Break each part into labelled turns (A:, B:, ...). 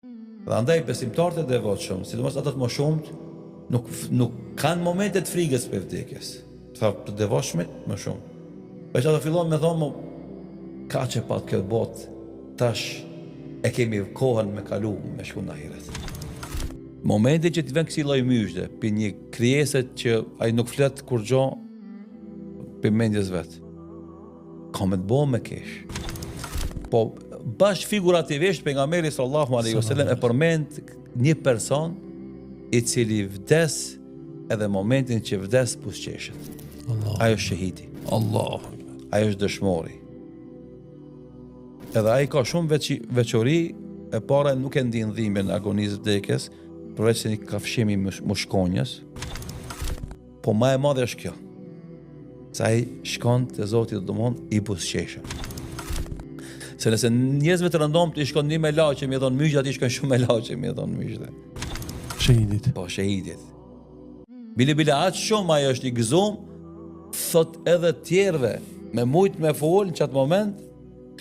A: Dhe andaj besimtarët e devotshëm, sidomos ata të mëshumt, nuk kanë momente të frikës për vdekjes. Të devotshmit më shumë. Veç ata fillon me thonë, ka që pat kjo botë, tash e kemi kohën me kalu me shku në ahiret. Momenti që të vën kësi lloj myshde, për një krijeset që ai nuk flet kur gjo për mendjes vet. Ka me të bëjë me kesh. Po bash figurativisht pejgamberi sallallahu alaihi wasallam e përmend një person i cili vdes edhe momentin që vdes pusqeshet. Ajo është shahidi. Ajo është dëshmori. Edhe ai ka shumë veçori, e para nuk e ndin dhimbjen e agonizë vdekjes, përveç se një kafshimi mushkonjës. Po më e madhe është kjo. Se ai shkon te Zoti domthon i buzëqeshëm. Se nëse njerëzve të rëndomt i shkon një me laçe, mi thon mysh, aty shkon shumë me laçe, mi thon myshde.
B: Shahidit.
A: Po shahidit. Bile aq shumë ajo është i gëzuar, thot edhe tjerëve me mujt me fol në çat moment,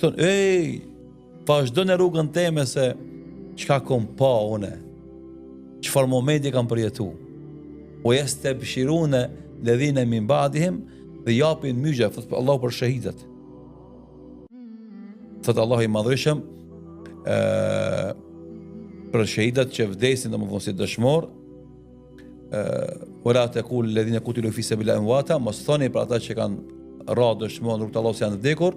A: thon ej, vazhdo në rrugën teme se çka kom pa une. Çfarë momenti kam përjetu. O yastabshiruna alladhina min ba'dihim, dhe japin myshë, thot Allahu për shahidat. Thot Allahu i madhreshëm për shahidat që vdesin domethënë si dëshmor, wala taqul alladhina qutilu fi sabilillahi amwata, mos thoni për ata që kanë ra dëshmor në rrugt të Allahut se janë të vdekur,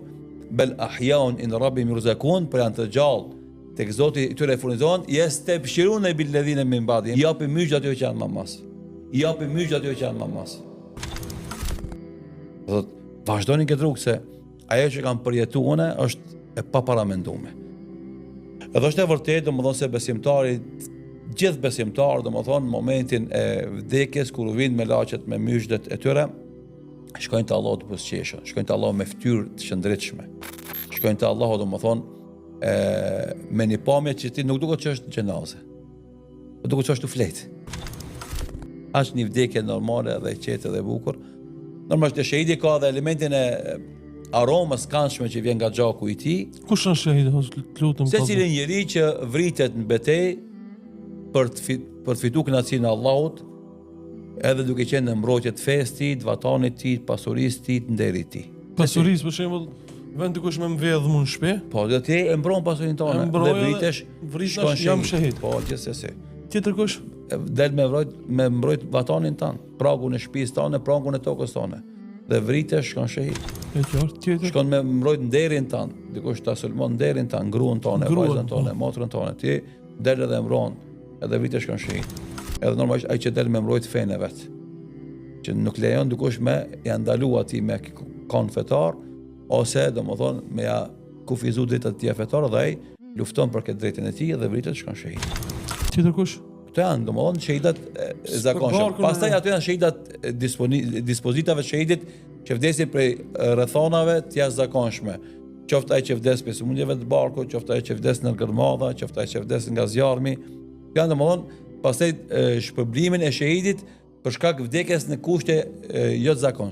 A: bel ahyaun in rabbihim yurzakun, për janë të gjallë tek Zoti i tyre furnizon, yastabshiruna bil ladhina min ba'dihim, japin myshë atyre që janë më mas. Japin myshë atyre që janë më mas. Thot vazhdoni këtë rrugë se ajo që kam përjetuar unë është e paparamenduar. Edhe është e vërtetë, domethënë se besimtarit, gjithë besimtarët, domethënë momentin e vdekjes kur u vinë me laçet me myshdet e tyre, shkojnë te Allahu të buzëqeshëm, shkojnë te Allahu me fytyrë të shëndritshme. Shkojnë te Allahu domethënë me një pamje që ti nuk duket që është xhenaze. Duket që është flet. Është një vdekje normale dhe e qetë dhe e bukur. Normalisht e shahidi ka dhe elementin e aromës këndshme që vjen nga gjaku i tij.
B: Kush është shahidi? Lutem.
A: Secili njeri që vritet në betejë për të fituar kënaqësinë e Allahut, edhe duke qenë në mbrojtje të fesë tij, të vatanit tij, të pasurisë tij, të nderit tij.
B: Pasurisë për shembull, vend dikush me mbledh mua në shtëpi.
A: Po, do ti e mbron pasurinë tonë dhe vritesh,
B: vritesh jam shahid.
A: Po, gjithsesi.
B: Tjetër kush?
A: Del me mbrojt vatanin tan, pragun e shtëpisë tonë, pragun e tokës tonë. Dhe vritesh shkon shahid.
B: E qartë, tjetër.
A: Shkon me mbrojt nderin tan, dikush ta sulmon nderin tan, gruan tonë, vajzën tonë, motrën tonë. Ti del edhe mbron, edhe vritesh shkon shahid. Edhe normalisht ai që del me mbrojt fenë vet. Që nuk lejon dikush me ja ndalu atij me kon fetar, ose domethënë me ja kufizu drejtat e tij fetar dhe ai lufton për këtë drejtën e tij dhe vritet shkon shahid.
B: Tjetër kush?
A: Këto janë domethënë shahidat e zakonshëm. Pastaj aty janë shahidat dispozitave të shahidit që vdesin prej rrethonave të jashtëzakonshme. Qoftë ai që vdes prej sëmundjeve të barkut, qoftë ai që vdes në gërmadha, qoftë ai që vdes nga zjarmi. Janë domethënë pastaj shpërblimin e shahidit për shkak vdekjes në kushte jo të zakonshme.